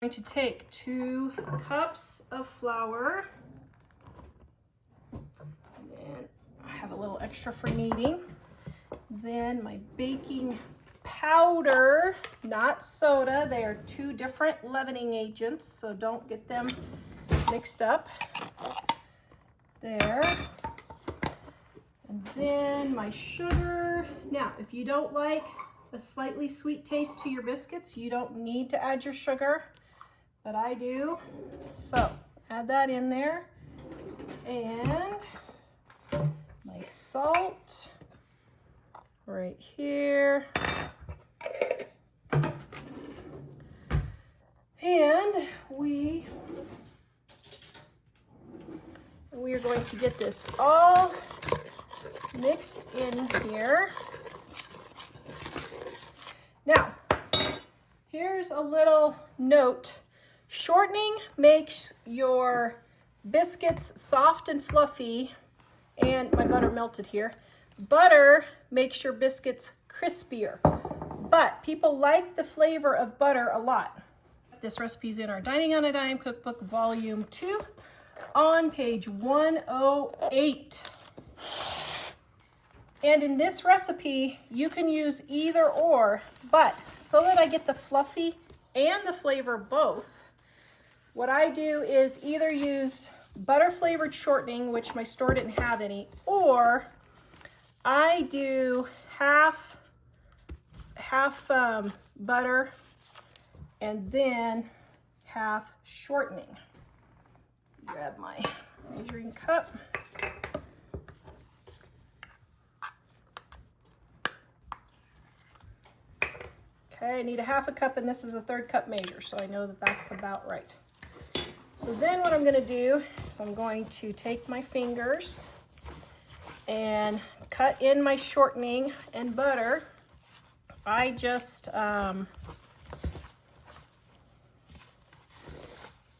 I'm going to take 2 cups of flour, and I have a little extra for kneading. Then my baking powder, not soda. They are 2 different leavening agents, so don't get them mixed up. There. And then my sugar. Now, if you don't like a slightly sweet taste to your biscuits, you don't need to add your sugar, but I do. So add that in there. And my salt right here. And we are going to get this all mixed in here. Now, here's a little note. Shortening makes your biscuits soft and fluffy, and my butter melted here. Butter makes your biscuits crispier, but people like the flavor of butter a lot. This recipe is in our Dining on a Dime Cookbook, Volume 2, on page 108. And in this recipe, you can use either or, but so that I get the fluffy and the flavor both, what I do is either use butter flavored shortening, which my store didn't have any, or I do half butter and then half shortening. Grab my measuring cup. Okay, I need a half a cup, and this is a 1/3 cup measure, so I know that that's about right. So then what I'm going to do is I'm going to take my fingers and cut in my shortening and butter. I just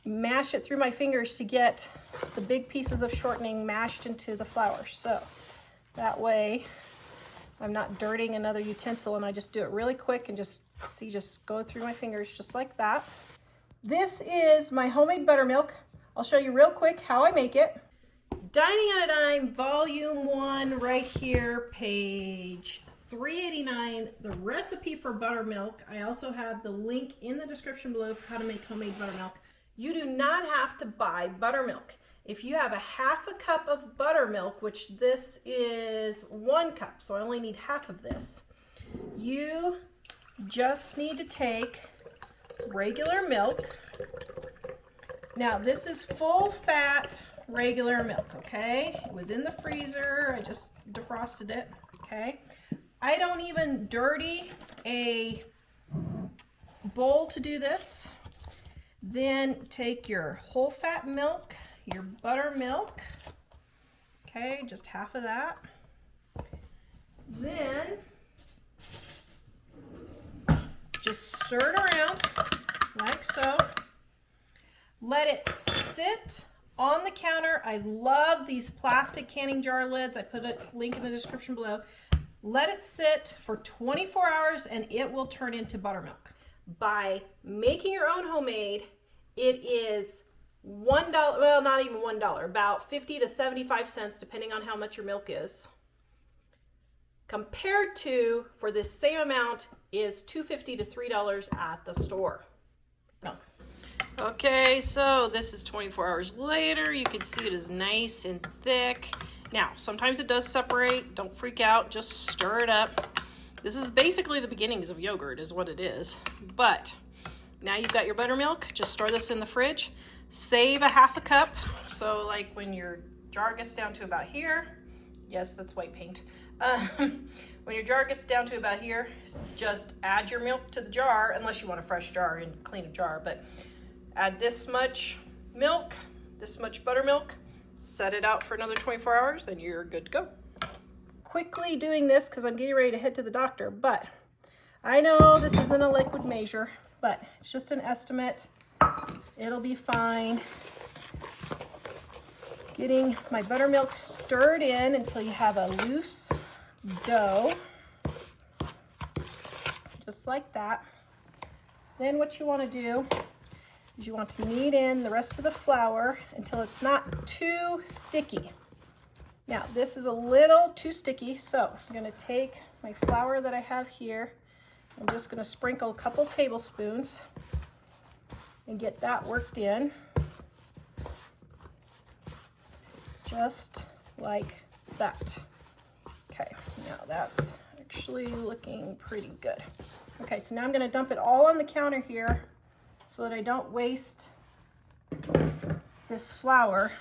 mash it through my fingers to get the big pieces of shortening mashed into the flour. So that way I'm not dirtying another utensil, and I just do it really quick and just go through my fingers just like that. This is my homemade buttermilk. I'll show you real quick how I make it. Dining on a Dime, Volume 1, right here, page 389, the recipe for buttermilk. I also have the link in the description below for how to make homemade buttermilk. You do not have to buy buttermilk. If you have a half a cup of buttermilk, which this is 1 cup, so I only need half of this, you just need to take regular milk. Now, this is full fat regular milk, okay? It was in the freezer. I just defrosted it, okay? I don't even dirty a bowl to do this. Then take your whole fat milk, your buttermilk, okay, just half of that. Then just stir it around like so. Let it sit on the counter. I love these plastic canning jar lids. I put a link in the description below. Let it sit for 24 hours and it will turn into buttermilk. By making your own homemade, it is $1, well, not even $1, about 50 to 75 cents, depending on how much your milk is. Compared to, for this same amount, is $2.50 to $3 at the store. Milk. Okay, so this is 24 hours later. You can see it is nice and thick. Now, sometimes it does separate. Don't freak out, just stir it up. This is basically the beginnings of yogurt is what it is. But now you've got your buttermilk, just store this in the fridge. Save a half a cup. So like when your jar gets down to about here, yes, that's white paint. When your jar gets down to about here, just add your milk to the jar, unless you want a fresh jar and clean a jar, but add this much milk, this much buttermilk, set it out for another 24 hours and you're good to go. Quickly doing this because I'm getting ready to head to the doctor, but I know this isn't a liquid measure, but it's just an estimate. It'll be fine. Getting my buttermilk stirred in until you have a loose dough, just like that. Then what you want to do is you want to knead in the rest of the flour until it's not too sticky. Now, this is a little too sticky, so I'm going to take my flour that I have here. I'm just going to sprinkle a couple tablespoons and get that worked in. Just like that. Okay, now that's actually looking pretty good. Okay, so now I'm going to dump it all on the counter here so that I don't waste this flour.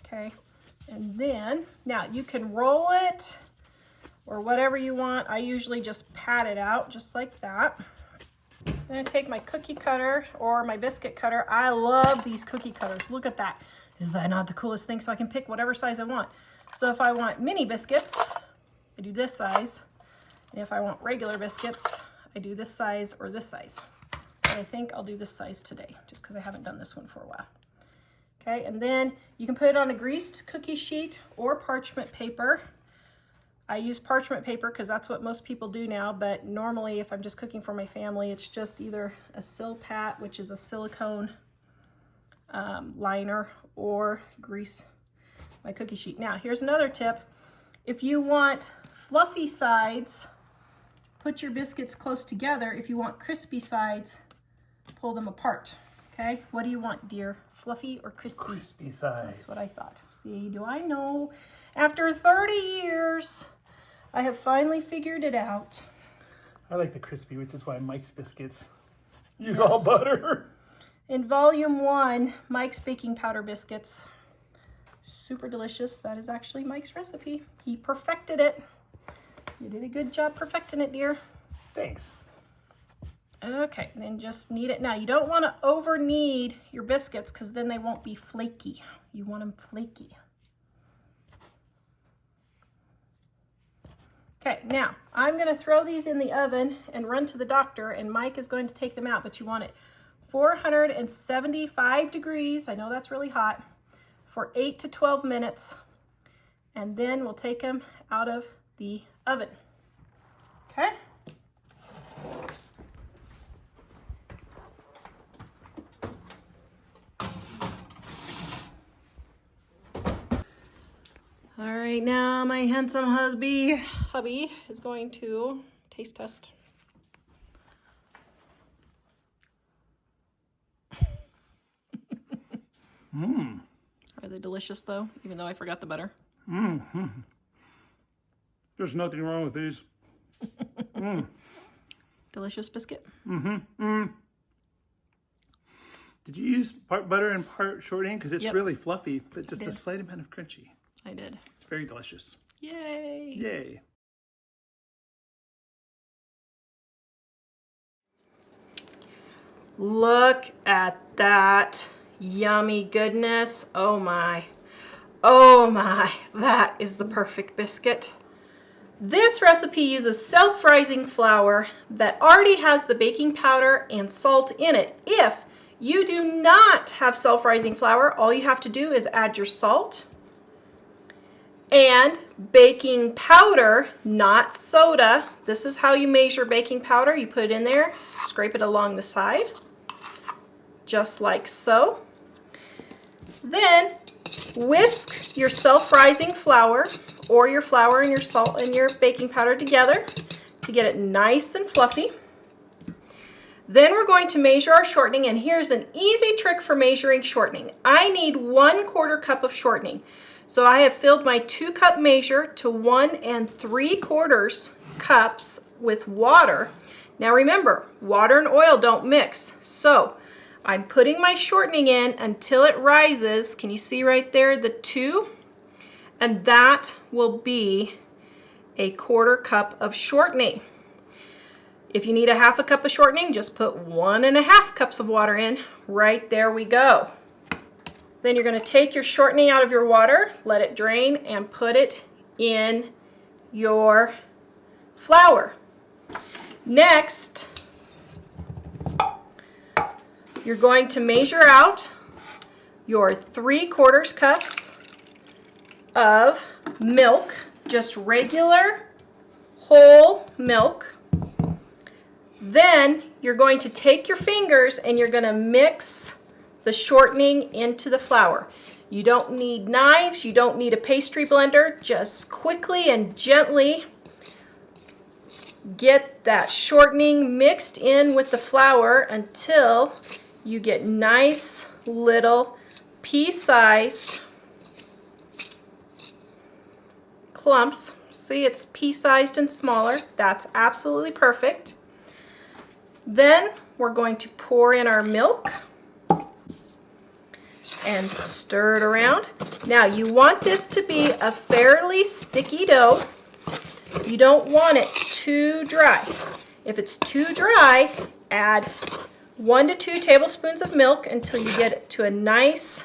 Okay, and then, now you can roll it or whatever you want. I usually just pat it out just like that. I'm going to take my cookie cutter or my biscuit cutter. I love these cookie cutters. Look at that. Is that not the coolest thing? So I can pick whatever size I want. So if I want mini biscuits, I do this size. And if I want regular biscuits, I do this size or this size. But I think I'll do this size today, just because I haven't done this one for a while. Okay, and then you can put it on a greased cookie sheet or parchment paper. I use parchment paper because that's what most people do now, but normally if I'm just cooking for my family, it's just either a Silpat, which is a silicone liner, or grease my cookie sheet. Now, here's another tip. If you want fluffy sides, put your biscuits close together. If you want crispy sides, pull them apart. Okay, what do you want, dear? Fluffy or crispy? Crispy sides. That's what I thought. See, do I know? After 30 years, I have finally figured it out. I like the crispy, which is why Mike's Biscuits use all butter. In volume 1, Mike's baking powder biscuits. Super delicious. That is actually Mike's recipe. He perfected it. You did a good job perfecting it, dear. Thanks. Okay, then just knead it. Now, you don't want to over knead your biscuits because then they won't be flaky. You want them flaky. Okay, now I'm going to throw these in the oven and run to the doctor, and Mike is going to take them out, but you want it 475 degrees. I know that's really hot, for 8 to 12 minutes, and then we'll take them out of the oven. Okay? All right, now my handsome hubby is going to taste test. Are they delicious though, even though I forgot the butter? There's nothing wrong with these. Delicious biscuit? Did you use part butter and part shortening? Because it's really fluffy, but just a did. slight amount of crunchy. I did. It's very delicious. Yay! Yay. Look at that yummy goodness. Oh my. Oh my. That is the perfect biscuit. This recipe uses self-rising flour that already has the baking powder and salt in it. If you do not have self-rising flour, all you have to do is add your salt and baking powder, not soda. This is how you measure baking powder. You put it in there, scrape it along the side, just like so. Then whisk your self-rising flour or your flour and your salt and your baking powder together to get it nice and fluffy. Then we're going to measure our shortening, and here's an easy trick for measuring shortening. I need 1/4 cup of shortening. So I have filled my 2-cup measure to 1 3/4 cups with water. Now remember, water and oil don't mix. So I'm putting my shortening in until it rises. Can you see right there the 2? And that will be a 1/4 cup of shortening. If you need a 1/2 cup of shortening, just put 1 1/2 cups of water in. Right there we go. Then you're going to take your shortening out of your water, let it drain, and put it in your flour. Next, you're going to measure out your 3/4 cups of milk, just regular whole milk. Then you're going to take your fingers and you're going to mix the shortening into the flour. You don't need knives, you don't need a pastry blender, just quickly and gently get that shortening mixed in with the flour until you get nice little pea-sized clumps. See, it's pea-sized and smaller. That's absolutely perfect. Then we're going to pour in our milk and stir it around. Now you want this to be a fairly sticky dough. You don't want it too dry. If it's too dry, add 1 to 2 tablespoons of milk until you get it to a nice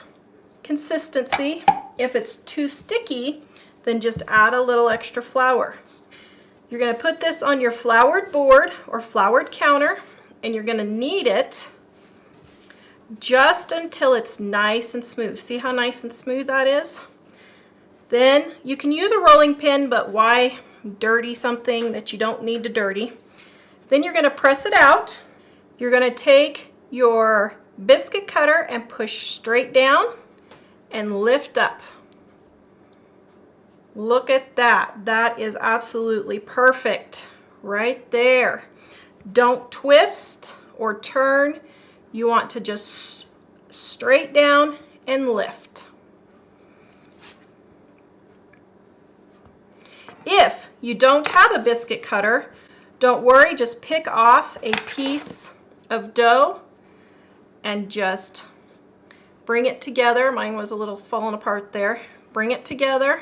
consistency. If it's too sticky, then just add a little extra flour. You're going to put this on your floured board or floured counter, and you're going to knead it just until it's nice and smooth. See how nice and smooth that is? Then you can use a rolling pin, but why dirty something that you don't need to dirty? Then you're going to press it out. You're going to take your biscuit cutter and push straight down and lift up. Look at that. That is absolutely perfect right there. Don't twist or turn. You want to just straight down and lift. If you don't have a biscuit cutter, don't worry, just pick off a piece of dough and just bring it together. Mine was a little falling apart there. Bring it together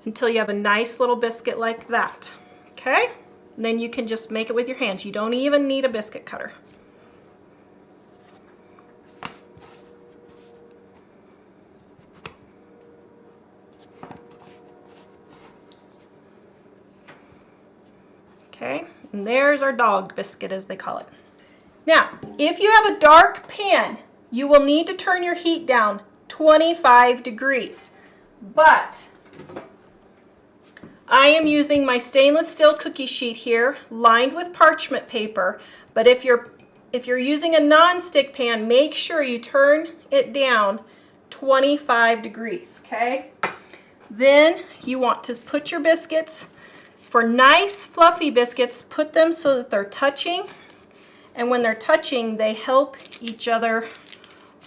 until you have a nice little biscuit like that. Okay? And then you can just make it with your hands. You don't even need a biscuit cutter. Okay, and there's our dog biscuit, as they call it. Now, if you have a dark pan, you will need to turn your heat down 25 degrees. But I am using my stainless steel cookie sheet here, lined with parchment paper. But if you're using a non-stick pan, make sure you turn it down 25 degrees, okay? Then you want to put your biscuits. For nice fluffy biscuits, put them so that they're touching, and when they're touching, they help each other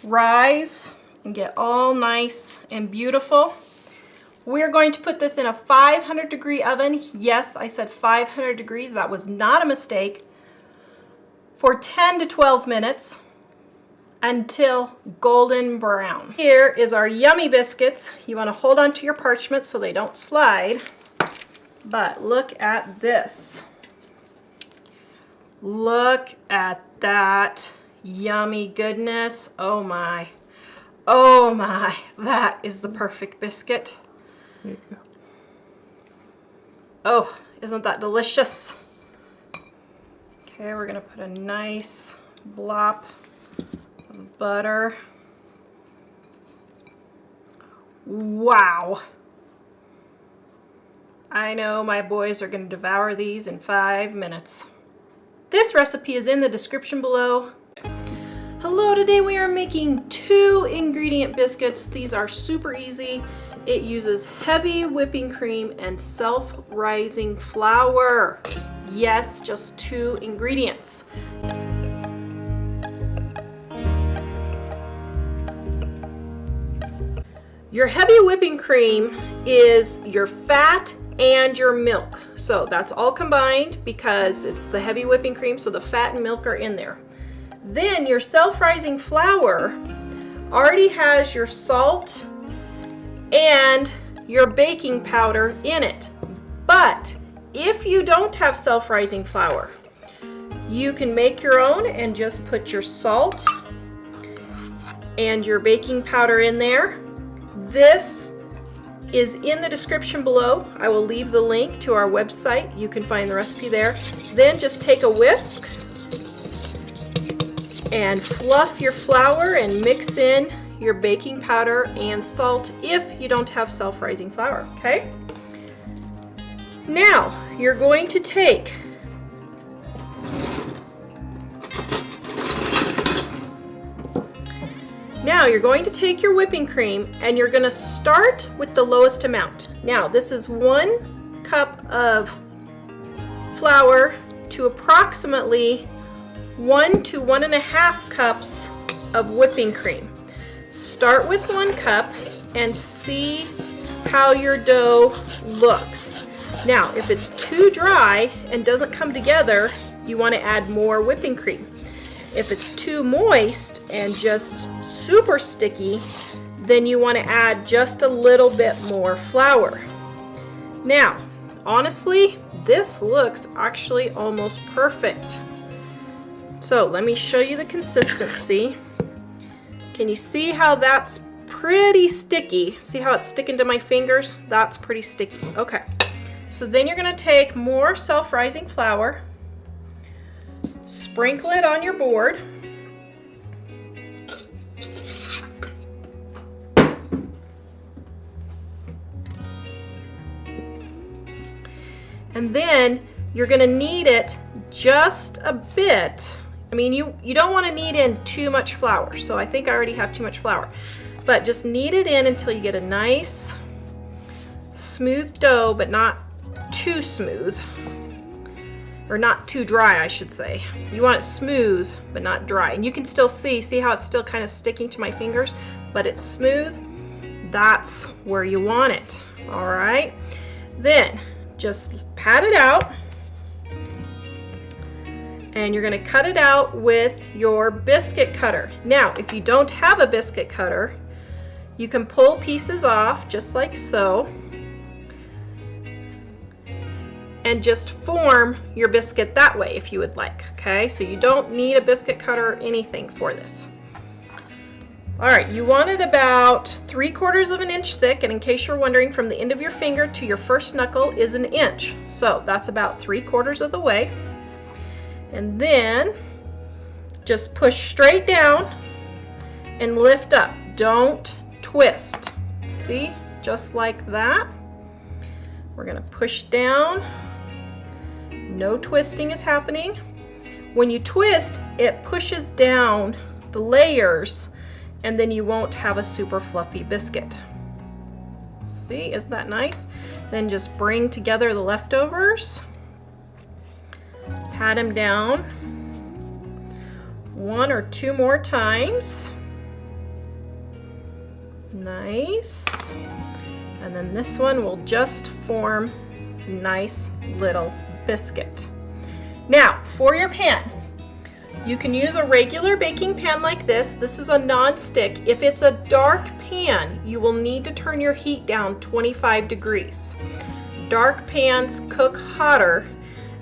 rise and get all nice and beautiful. We're going to put this in a 500 degree oven. Yes, I said 500 degrees. That was not a mistake. For 10 to 12 minutes until golden brown. Here is our yummy biscuits. You want to hold on to your parchment so they don't slide. But look at this. Look at that yummy goodness. Oh my. Oh my. That is the perfect biscuit. There you go. Oh, isn't that delicious? Okay, we're going to put a nice blop of butter. Wow. I know my boys are going to devour these in 5 minutes. This recipe is in the description below. Hello, today we are making 2 ingredient biscuits. These are super easy. It uses heavy whipping cream and self-rising flour. Yes, just 2 ingredients. Your heavy whipping cream is your fat and your milk. So that's all combined because it's the heavy whipping cream, so the fat and milk are in there. Then your self-rising flour already has your salt and your baking powder in it. But if you don't have self-rising flour, you can make your own and just put your salt and your baking powder in there. This is in the description below. I will leave the link to our website. You can find the recipe there. Then just take a whisk and fluff your flour and mix in your baking powder and salt if you don't have self-rising flour, okay? Now, you're going to take Now you're going to take your whipping cream and you're going to start with the lowest amount. Now this is 1 cup of flour to approximately 1 to 1.5 cups of whipping cream. Start with 1 cup and see how your dough looks. Now, if it's too dry and doesn't come together, you want to add more whipping cream. If it's too moist and just super sticky, then you want to add just a little bit more flour. Now, honestly, this looks actually almost perfect. So let me show you the consistency. Can you see how that's pretty sticky? See how it's sticking to my fingers? That's pretty sticky. Okay, so then you're going to take more self-rising flour, sprinkle it on your board, and then you're going to knead it just a bit. I mean, you don't want to knead in too much flour, so I think I already have too much flour. But just knead it in until you get a nice smooth dough, but not too smooth. Or not too dry, I should say. You want it smooth, but not dry. And you can still see how it's still kind of sticking to my fingers, but it's smooth. That's where you want it, all right? Then just pat it out. And you're going to cut it out with your biscuit cutter. Now, if you don't have a biscuit cutter, you can pull pieces off just like so and just form your biscuit that way if you would like, okay? So you don't need a biscuit cutter or anything for this. All right, you want it about 3/4 of an inch thick, and in case you're wondering, from the end of your finger to your first knuckle is an inch. So that's about 3/4 of the way. And then just push straight down and lift up. Don't twist. See, just like that. We're gonna push down. No twisting is happening. When you twist, it pushes down the layers and then you won't have a super fluffy biscuit. See, isn't that nice? Then just bring together the leftovers. Pat them down 1 or 2 more times. Nice. And then this one will just form a nice little biscuit. Now, for your pan, you can use a regular baking pan like this. This is a non-stick. If it's a dark pan, you will need to turn your heat down 25 degrees. Dark pans cook hotter,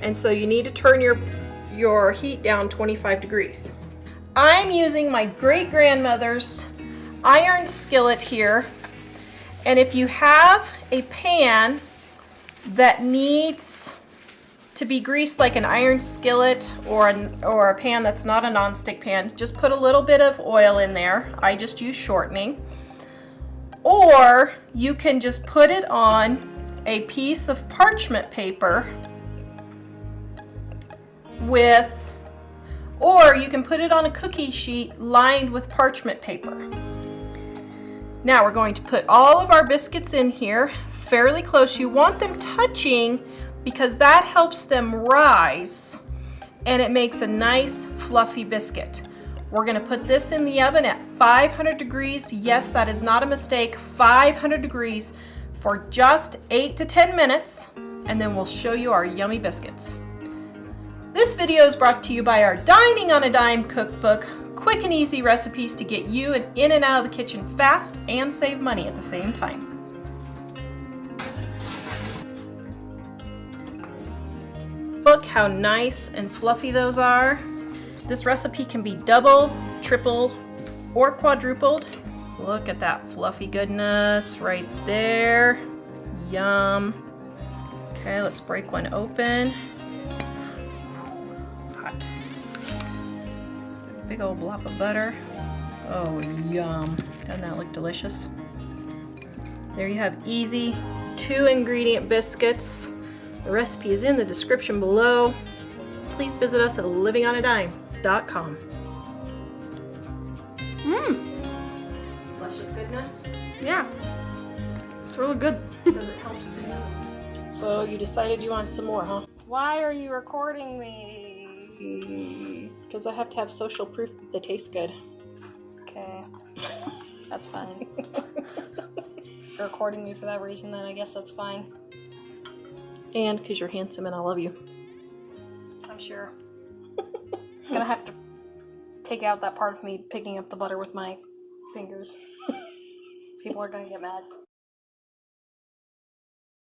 and so you need to turn your heat down 25 degrees. I'm using my great-grandmother's iron skillet here, and if you have a pan that needs to be greased like an iron skillet or a pan that's not a non-stick pan, just put a little bit of oil in there. I just use shortening. Or you can just put it on a piece of parchment paper or you can put it on a cookie sheet lined with parchment paper. Now we're going to put all of our biscuits in here fairly close. You want them touching because that helps them rise and it makes a nice fluffy biscuit. We're going to put this in the oven at 500 degrees. Yes, that is not a mistake. 500 degrees for just 8 to 10 minutes, and then we'll show you our yummy biscuits. This video is brought to you by our Dining on a Dime cookbook. Quick and easy recipes to get you in and out of the kitchen fast and save money at the same time. Look how nice and fluffy those are. This recipe can be double, tripled, or quadrupled. Look at that fluffy goodness right there. Yum. Okay, let's break one open. Hot. Big old blob of butter. Oh, yum. Doesn't that look delicious? There you have easy 2-ingredient biscuits. The recipe is in the description below. Please visit us at livingonadime.com. luscious goodness. Yeah. It's really good. Does it help soothe? So you decided you wanted some more, huh? Why are you recording me? Because I have to have social proof that they taste good. Okay. That's fine. If you're recording me for that reason, then I guess that's fine. And because you're handsome and I love you. I'm sure. I'm gonna have to take out that part of me picking up the butter with my fingers. People are gonna get mad.